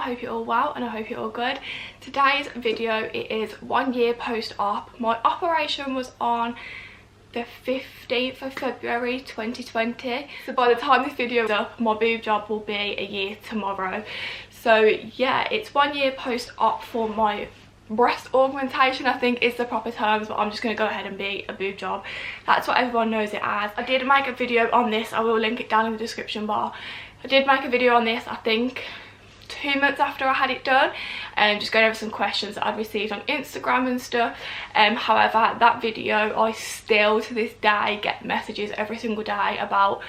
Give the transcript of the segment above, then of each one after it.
hope you're all well and I hope you're all good. Today's video, it is 1 year post-op. My operation was on the 15th of February 2020. So by the time this video is up, my boob job will be a year tomorrow. So yeah, it's 1 year post-op for my breast augmentation, I think is the proper terms, but I'm just going to go ahead and be a boob job. That's what everyone knows it as. I did make a video on this, I will link it down in the description bar. I did make a video on this, I think 2 months after I had it done, and just going over some questions that I'd received on Instagram and stuff. However, that video, I still to this day get messages every single day about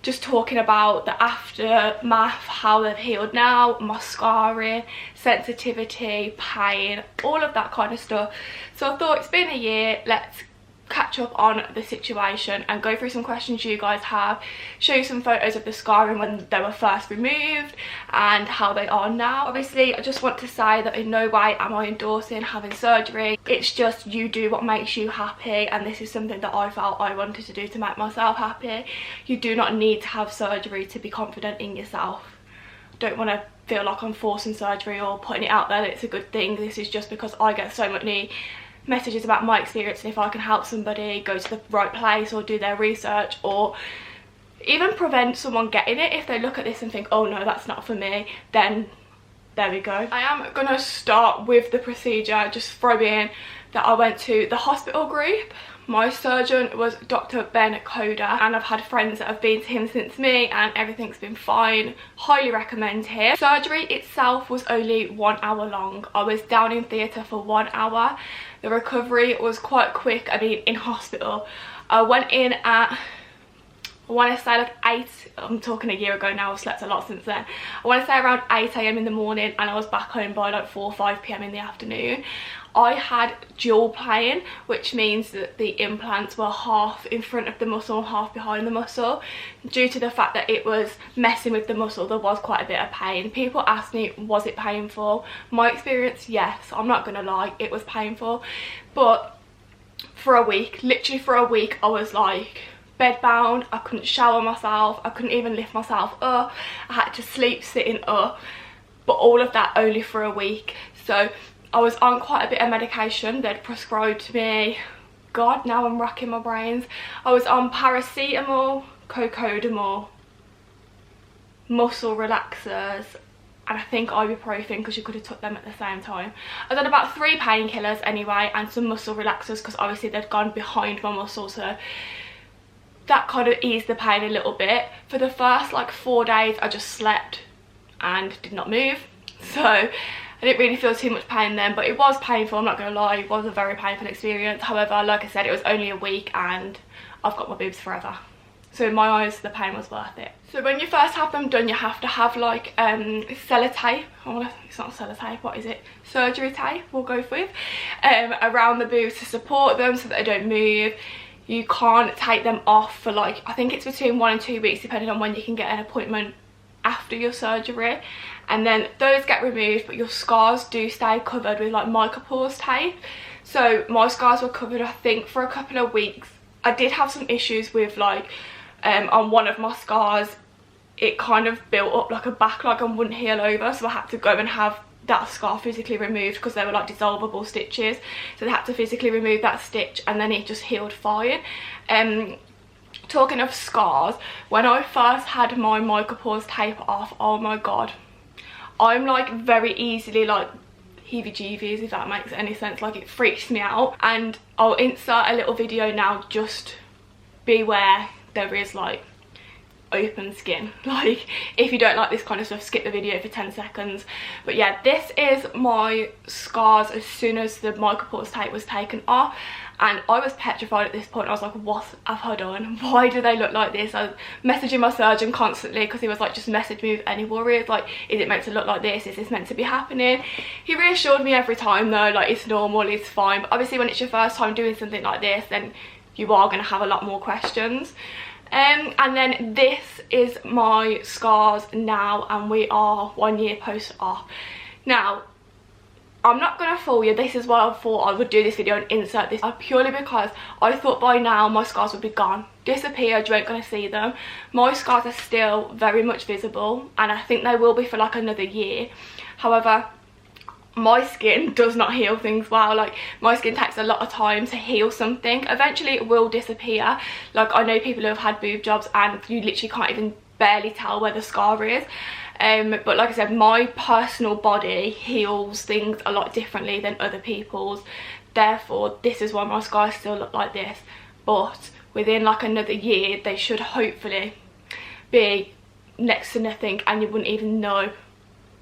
just talking about the aftermath, how they've healed now, my scarring, sensitivity, pain, all of that kind of stuff. So I thought, it's been a year, let's catch up on the situation and go through some questions you guys have, show you some photos of the scarring when they were first removed and how they are now. Obviously, I just want to say that in no way am I endorsing having surgery. It's just you do what makes you happy, and this is something that I felt I wanted to do to make myself happy. You do not need to have surgery to be confident in yourself. I don't want to feel like I'm forcing surgery or putting it out there that it's a good thing. This is just because I get so many messages about my experience, and if I can help somebody go to the right place or do their research or even prevent someone getting it, if they look at this and think, oh no, that's not for me, then there we go. I am gonna start with the procedure, just throw in that I went to the hospital group. My surgeon was Dr. Ben Coda, and I've had friends that have been to him since me and everything's been fine. Highly recommend him. Surgery itself was only 1 hour long. I was down in theatre for 1 hour. The recovery was quite quick. I mean, in hospital. I went in at, I want to say like 8, I'm talking a year ago now, I've slept a lot since then. I want to say around 8 AM in the morning, and I was back home by like 4 or 5 PM in the afternoon. I had dual playing, which means that the implants were half in front of the muscle, half behind the muscle. Due to the fact that it was messing with the muscle, there was quite a bit of pain. People asked me, was it painful? My experience, yes, I'm not gonna lie, it was painful. But for a week, literally for a week, I was like bedbound. I couldn't shower myself, I couldn't even lift myself up. I had to sleep sitting up, but all of that only for a week. So I was on quite a bit of medication. They'd prescribed me, God, now I'm racking my brains. I was on paracetamol, cocodamol, muscle relaxers, and I think ibuprofen, because you could have took them at the same time. I done about 3 painkillers anyway, and some muscle relaxers, because obviously they'd gone behind my muscle, so that kind of eased the pain a little bit. For the first like 4 days, I just slept and did not move. So I didn't really feel too much pain then, but it was painful, I'm not going to lie, it was a very painful experience. However, like I said, it was only a week and I've got my boobs forever. So in my eyes, the pain was worth it. So when you first have them done, you have to have like sellotape, it's not sellotape, what is it? Surgery tape, we'll go with, around the boobs to support them so that they don't move. You can't take them off for like, I think it's between 1 and 2 weeks, depending on when you can get an appointment after your surgery, and then those get removed, but your scars do stay covered with like micropores tape. So my scars were covered, I think, for a couple of weeks. I did have some issues with like on one of my scars, it kind of built up like a backlog and wouldn't heal over, so I had to go and have that scar physically removed because they were like dissolvable stitches, so they had to physically remove that stitch, and then it just healed fine. Talking of scars, when I first had my micropores tape off, oh my god, I'm like very easily like heebie-jeebies, if that makes any sense. Like, it freaks me out, and I'll insert a little video now, just beware, there is like open skin. Like, if you don't like this kind of stuff, skip the video for 10 seconds. But yeah, this is my scars as soon as the micropores tape was taken off, and I was petrified at this point. I was like, what have I done? Why do they look like this? I was messaging my surgeon constantly because he was like, just message me with any worries, like, is it meant to look like this? Is this meant to be happening? He reassured me every time though, like, it's normal, it's fine. But obviously when it's your first time doing something like this, then you are going to have a lot more questions. And then this is my scars now, and we are 1 year post-op. Now, I'm not gonna fool you, this is why I thought I would do this video and insert this, purely because I thought by now my scars would be gone, disappeared, you ain't gonna see them. My scars are still very much visible, and I think they will be for like another year. However, my skin does not heal things well. Like, my skin takes a lot of time to heal something. Eventually it will disappear. Like, I know people who have had boob jobs and you literally can't even barely tell where the scar is. But like I said, my personal body heals things a lot differently than other people's. Therefore, this is why my scars still look like this. But within like another year, they should hopefully be next to nothing and you wouldn't even know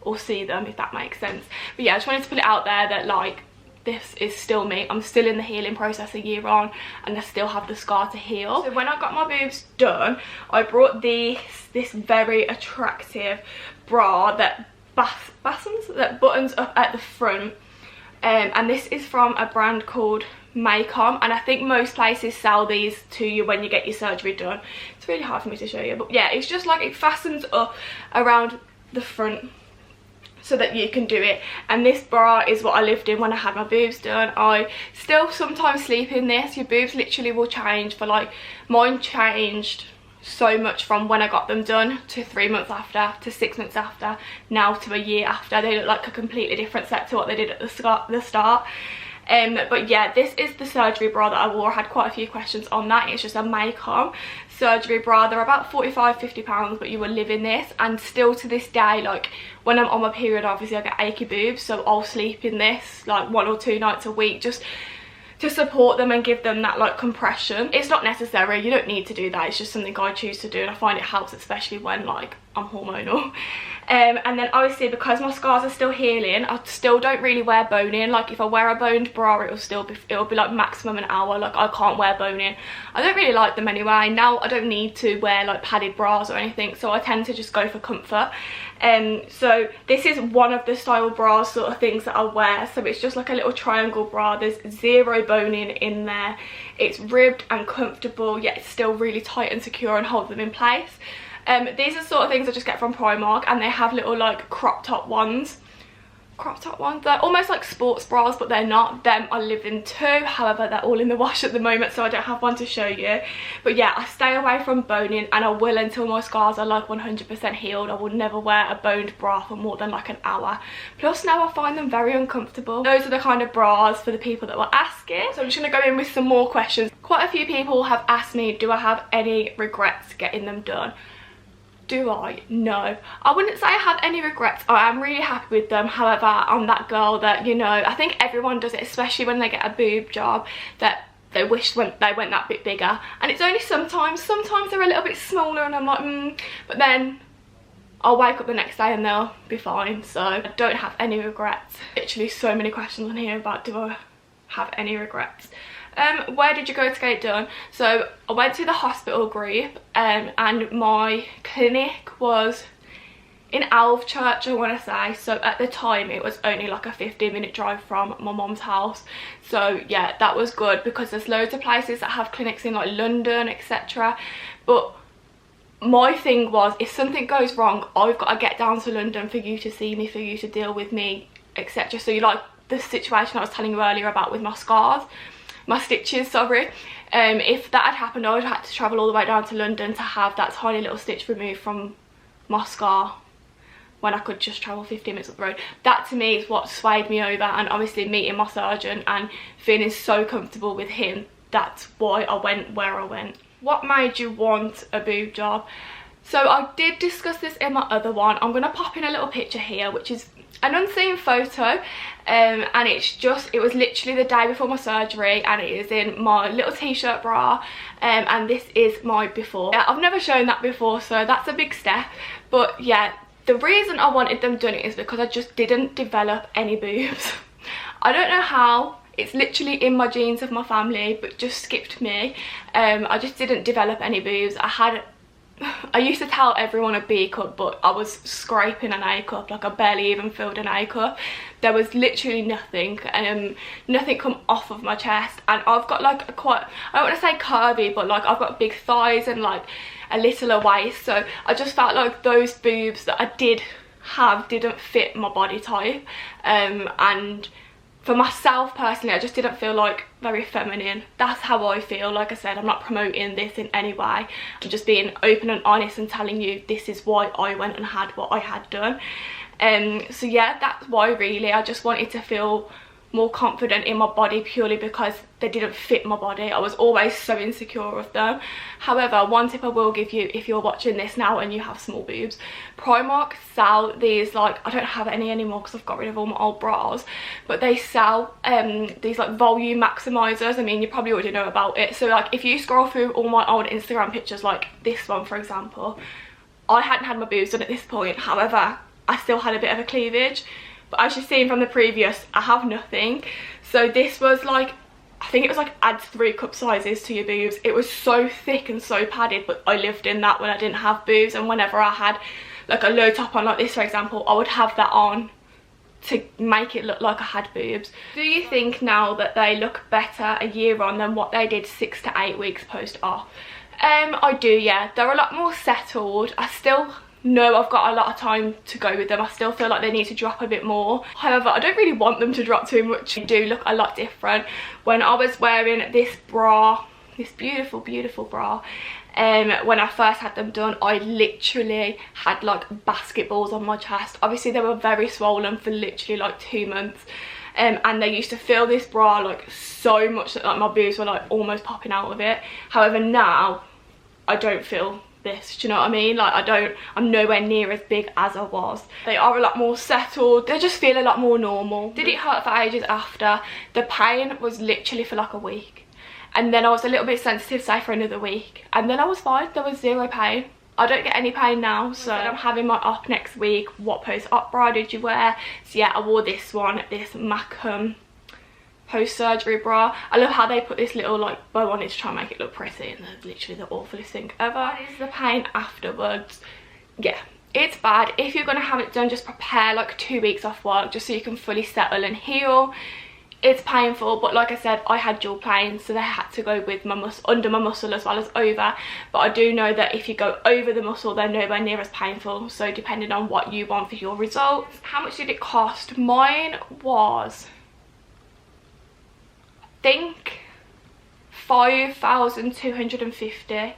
or see them, if that makes sense. But yeah, I just wanted to put it out there that like, this is still me. I'm still in the healing process a year on and I still have the scar to heal. So when I got my boobs done, I brought this very attractive bra that buttons up at the front, and this is from a brand called Maycom, and I think most places sell these to you when you get your surgery done. It's really hard for me to show you, but yeah, it's just like it fastens up around the front so that you can do it. And this bra is what I lived in when I had my boobs done. I still sometimes sleep in this. Your boobs literally will change. For like, mine changed so much from when I got them done to 3 months after, to 6 months after, now to a year after. They look like a completely different set to what they did at the start. But yeah, this is the surgery bra that I wore. I had quite a few questions on that. It's just a Maycom surgery bra. They're about £45–50, but you will live in this. And still to this day, like when I'm on my period, obviously I get achy boobs, so I'll sleep in this like 1 or 2 nights a week just to support them and give them that like compression. It's not necessary, you don't need to do that, it's just something I choose to do, and I find it helps, especially when like I'm hormonal. And then obviously, because my scars are still healing, I still don't really wear bone-in. Like if I wear a boned bra, it'll be like maximum an hour. Like I can't wear bone-in. I don't really like them anyway. Now I don't need to wear like padded bras or anything, so I tend to just go for comfort. So this is one of the style bras sort of things that I wear. So it's just like a little triangle bra. There's zero bone-in in there. It's ribbed and comfortable, yet it's still really tight and secure and holds them in place. These are sort of things I just get from Primark, and they have little like crop top ones. They're almost like sports bras, but they're not. Them I live in too, however they're all in the wash at the moment, so I don't have one to show you. But yeah, I stay away from boning, and I will until my scars are like 100% healed. I will never wear a boned bra for more than like an hour. Plus now I find them very uncomfortable. Those are the kind of bras for the people that were asking. So I'm just going to go in with some more questions. Quite a few people have asked me, do I have any regrets getting them done? Do I? No. I wouldn't say I have any regrets. I am really happy with them. However, I'm that girl that, you know, I think everyone does it, especially when they get a boob job, that they wish they went that bit bigger. And it's only sometimes they're a little bit smaller and I'm like, but then I'll wake up the next day and they'll be fine. So I don't have any regrets. Literally so many questions on here about do I have any regrets. Where did you go to get it done? So I went to the hospital group, and my clinic was in Alvechurch, I want to say. So at the time it was only like a 15-minute drive from my mum's house. So yeah, that was good, because there's loads of places that have clinics in like London, etc. But my thing was, if something goes wrong, I've got to get down to London for you to see me, for you to deal with me, etc. So you like the situation I was telling you earlier about with my scars, my stitches, sorry. If that had happened, I would have had to travel all the way down to London to have that tiny little stitch removed from my scar, when I could just travel 15 minutes up the road. That to me is what swayed me over, and obviously meeting my surgeon and feeling so comfortable with him, that's why I went where I went. What made you want a boob job? So I did discuss this in my other one. I'm going to pop in a little picture here, which is an unseen photo, and it was literally the day before my surgery, and it is in my little t-shirt bra, and this is my before. Yeah, I've never shown that before, so that's a big step. But yeah, the reason I wanted them done is because I just didn't develop any boobs. I don't know how. It's literally in my genes of my family, but just skipped me. I just didn't develop any boobs. I used to tell everyone a B cup, but I was scraping an A cup. Like I barely even filled an A cup. There was literally nothing, nothing come off of my chest. And I've got like a quite, I don't want to say curvy, but like I've got big thighs and like a littler waist. So I just felt like those boobs that I did have didn't fit my body type. And for myself personally, I just didn't feel like very feminine. That's how I feel. Like I said, I'm not promoting this in any way. I'm just being open and honest and telling you this is why I went and had what I had done. So yeah, that's why really I just wanted to feel more confident in my body, purely because they didn't fit my body. I was always so insecure of them. However, one tip I will give you if you're watching this now and you have small boobs, Primark sell these, like, I don't have any anymore because I've got rid of all my old bras, but they sell these like volume maximizers. I mean, you probably already know about it. So like if you scroll through all my old Instagram pictures, like this one for example, I hadn't had my boobs done at this point, however I still had a bit of a cleavage. But as you've seen from the previous, I have nothing. So this was like, I think it was like add 3 cup sizes to your boobs. It was so thick and so padded, but I lived in that when I didn't have boobs. And whenever I had like a low top on like this for example, I would have that on to make it look like I had boobs. Do you think now that they look better a year on than what they did 6 to 8 weeks post-op? I do, yeah. They're a lot more settled. I still know I've got a lot of time to go with them. I still feel like they need to drop a bit more. However, I don't really want them to drop too much. They do look a lot different. When I was wearing this bra, this beautiful bra, when I first had them done, I literally had like basketballs on my chest. Obviously they were very swollen for literally like 2 months, and they used to fill this bra like so much that like my boobs were like almost popping out of it. However, now I don't feel this, do you know what I mean? Like I'm nowhere near as big as I was. They are a lot more settled. They just feel a lot more normal. Did it hurt for ages after? The pain was literally for like a week, and then I was a little bit sensitive, say for another week, and then I was fine. There was zero pain. I don't get any pain now. So I'm having my op next week. What post-op bra did you wear? So yeah, I wore this one, this Macam post-surgery bra. I love how they put this little like bow on it to try and make it look pretty, and that's literally the awfulest thing ever. Is the pain afterwards? Yeah, it's bad. If you're gonna have it done, just prepare like 2 weeks off work just so you can fully settle and heal. It's painful, but like I said, I had dual pain, so they had to go with my under my muscle as well as over. But I do know that if you go over the muscle, they're nowhere near as painful. So depending on what you want for your results. How much did it cost? Mine was, I think, 5,250. I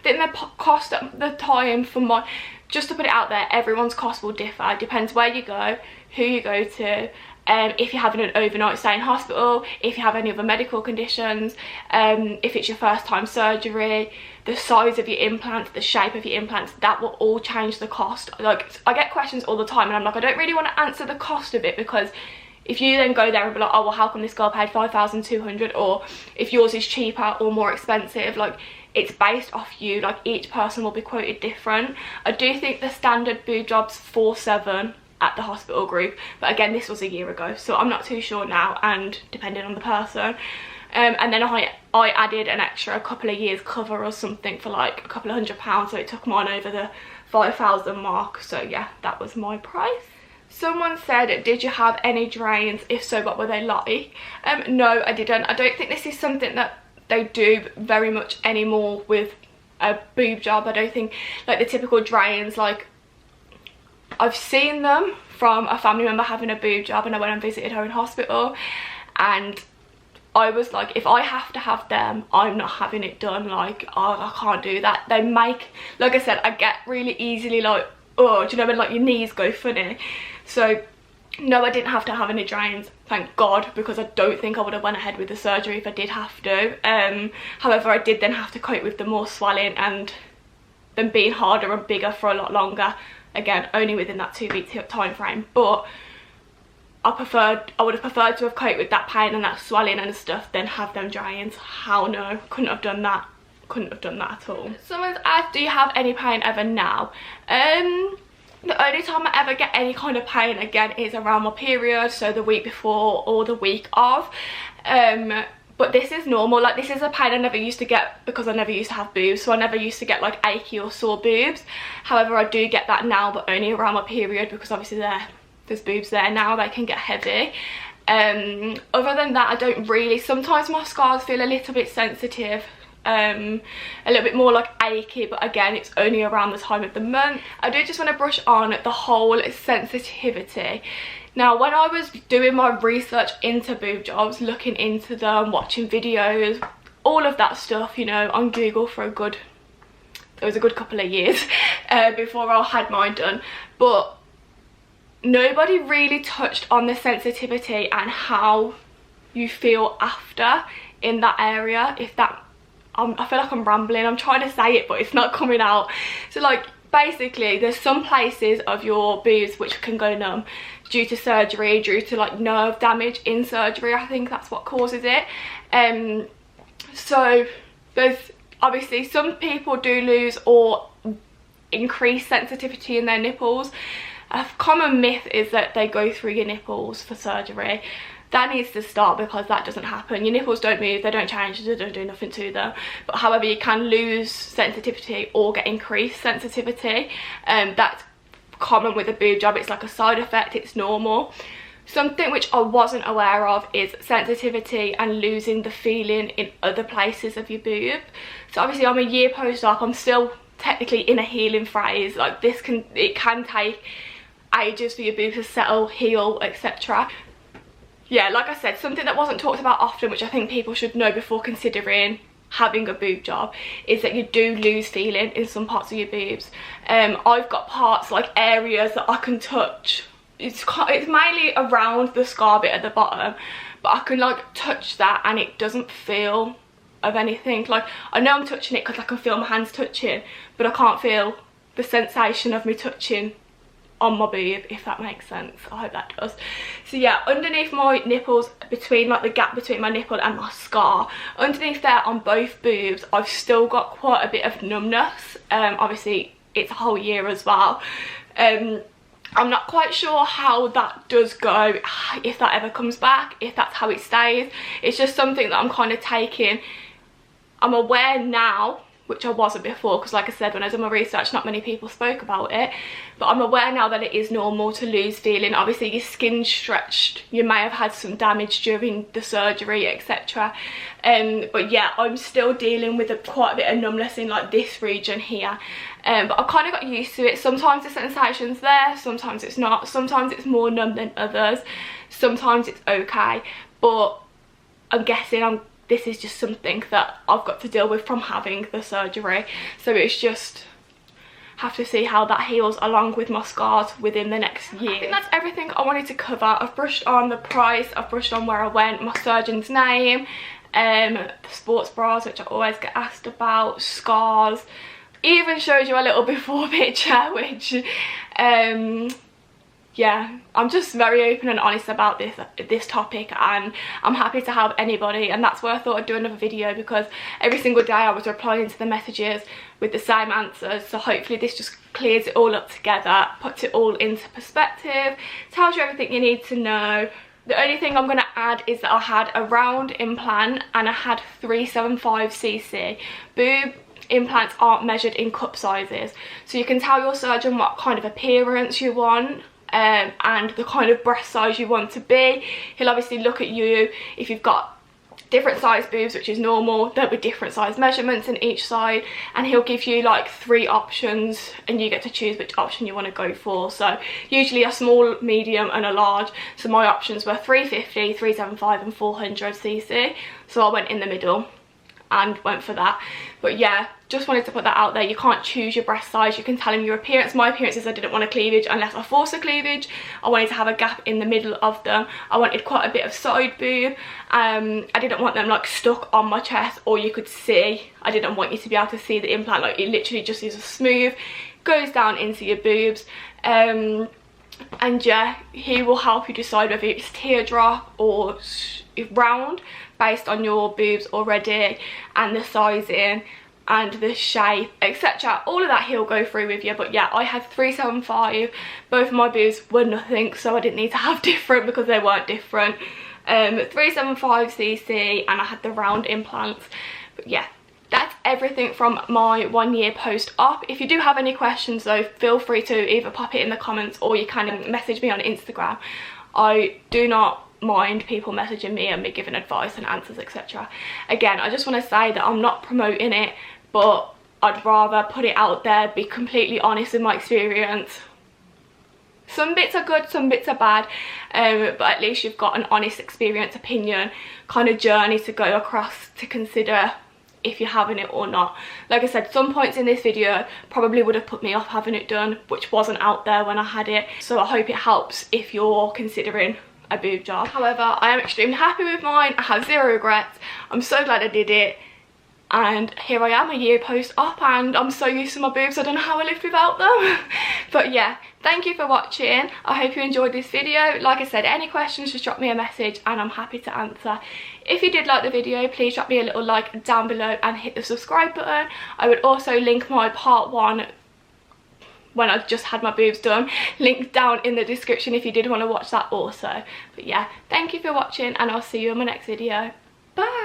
think the cost at the time for my, just to put it out there, everyone's cost will differ. It depends where you go, who you go to, if you're having an overnight stay in hospital, if you have any other medical conditions, if it's your first time surgery, the size of your implants, the shape of your implants, that will all change the cost. Like, I get questions all the time and I'm like, I don't really want to answer the cost of it, because if you then go there and be like, oh well, how come this girl paid 5,200, or if yours is cheaper or more expensive, like, it's based off you. Like, each person will be quoted different. I do think the standard boob job's 4,700 at the hospital group, but again, this was a year ago, so I'm not too sure now, and depending on the person. And then I added an extra couple of years cover or something for like a couple of £100, so it took mine over the 5,000 mark. So yeah, that was my price. Someone said, did you have any drains? If so, what were they like? No, I didn't. I don't think this is something that they do very much anymore with a boob job. I don't think like the typical drains, like, I've seen them from a family member having a boob job, and I went and visited her in hospital, and I was like, if I have to have them, I'm not having it done. Like, oh, I can't do that. They make, like I said, I get really easily like, oh, do you know when like your knees go funny? So no, I didn't have to have any drains, thank God, because I don't think I would have went ahead with the surgery if I did have to. However, I did then have to cope with the more swelling and them being harder and bigger for a lot longer. Again, only within that 2 week time frame, but I would have preferred to have coped with that pain and that swelling and stuff than have them drains. Hell no, couldn't have done that. Couldn't have done that at all. Someone's asked, do you have any pain ever now? The only time I ever get any kind of pain again is around my period, so the week before or the week of. But this is normal. Like, this is a pain I never used to get because I never used to have boobs, so I never used to get like achy or sore boobs. However, I do get that now, but only around my period, because obviously there's boobs there now, they can get heavy. Other than that, I don't really. Sometimes my scars feel a little bit sensitive, a little bit more like achy, but again, it's only around the time of the month. I do just want to brush on the whole sensitivity. Now, when I was doing my research into boob jobs, looking into them, watching videos, all of that stuff, you know, on Google for it was a good couple of years before I had mine done. But nobody really touched on the sensitivity and how you feel after in that area. If that, I feel like I'm rambling, I'm trying to say it but it's not coming out. So like basically there's some places of your boobs which can go numb due to surgery, due to like nerve damage in surgery. I think that's what causes it. So there's obviously some people do lose or increase sensitivity in their nipples. A common myth is that they go through your nipples for surgery. That needs to stop because that doesn't happen. Your nipples don't move, they don't change, they don't do nothing to them. But however, you can lose sensitivity or get increased sensitivity. That's common with a boob job. It's like a side effect, it's normal. Something which I wasn't aware of is sensitivity and losing the feeling in other places of your boob. So obviously I'm a year post-op, I'm still technically in a healing phase. Like it can take ages for your boob to settle, heal, etc. Yeah, like I said, something that wasn't talked about often, which I think people should know before considering having a boob job, is that you do lose feeling in some parts of your boobs. I've got parts, like areas that I can touch. It's mainly around the scar bit at the bottom, but I can like touch that and it doesn't feel of anything. Like I know I'm touching it because I can feel my hands touching, but I can't feel the sensation of me touching on my boob, if that makes sense. I hope that does. So yeah, underneath my nipples, between like the gap between my nipple and my scar, underneath there on both boobs, I've still got quite a bit of numbness. Obviously it's a whole year as well. I'm not quite sure how that does go, if that ever comes back, if that's how it stays. It's just something that I'm kind of taking. I'm aware now, which I wasn't before, because like I said, when I did my research, not many people spoke about it. But I'm aware now that it is normal to lose feeling. Obviously your skin's stretched, you may have had some damage during the surgery, etc. But yeah, I'm still dealing with quite a bit of numbness in like this region here. But I kind of got used to it. Sometimes the sensation's there, sometimes it's not. Sometimes it's more numb than others. Sometimes it's okay. But I'm guessing this is just something that I've got to deal with from having the surgery. So it's just have to see how that heals along with my scars within the next year. I think that's everything I wanted to cover. I've brushed on the price, I've brushed on where I went, my surgeon's name, the sports bras, which I always get asked about, scars. Even showed you a little before picture, which yeah, I'm just very open and honest about this topic, and I'm happy to help anybody. And that's why I thought I'd do another video, because every single day I was replying to the messages with the same answers. So hopefully this just clears it all up together, puts it all into perspective, tells you everything you need to know. The only thing I'm going to add is that I had a round implant and I had 375cc. Boob implants aren't measured in cup sizes, so you can tell your surgeon what kind of appearance you want and the kind of breast size you want to be. He'll obviously look at you. If you've got different size boobs, which is normal, there'll be different size measurements in each side, and he'll give you like 3 options and you get to choose which option you want to go for. So usually a small, medium and a large. So my options were 350, 375 and 400cc, so I went in the middle and went for that. But yeah, just wanted to put that out there. You can't choose your breast size, you can tell him your appearance. My appearance is I didn't want a cleavage unless I force a cleavage. I wanted to have a gap in the middle of them. I wanted quite a bit of side boob. I didn't want them like stuck on my chest, or you could see. I didn't want you to be able to see the implant. Like it literally just is a smooth, goes down into your boobs. And yeah, he will help you decide whether it's teardrop or round based on your boobs already, and the sizing and the shape, etc. All of that he'll go through with you. But yeah, I had 375. Both of my boobs were nothing, so I didn't need to have different because they weren't different. 375cc, and I had the round implants. But yeah, that's everything from my 1 year post-op. If you do have any questions though, feel free to either pop it in the comments or you can message me on Instagram. I do not mind people messaging me and me giving advice and answers, etc. Again, I just want to say that I'm not promoting it, but I'd rather put it out there, be completely honest with my experience. Some bits are good, some bits are bad, but at least you've got an honest experience, opinion, kind of journey to go across to consider if you're having it or not. Like I said, some points in this video probably would have put me off having it done, which wasn't out there when I had it, so I hope it helps if you're considering a boob job. However, I am extremely happy with mine. I have zero regrets. I'm so glad I did it, and here I am a year post-op, and I'm so used to my boobs I don't know how I lived without them. But yeah, thank you for watching. I hope you enjoyed this video. Like I said, any questions, just drop me a message and I'm happy to answer. If you did like the video, please drop me a little like down below and hit the subscribe button. I would also link my part 1 when I just had my boobs done, link down in the description if you did want to watch that also. But yeah, thank you for watching, and I'll see you in my next video. Bye.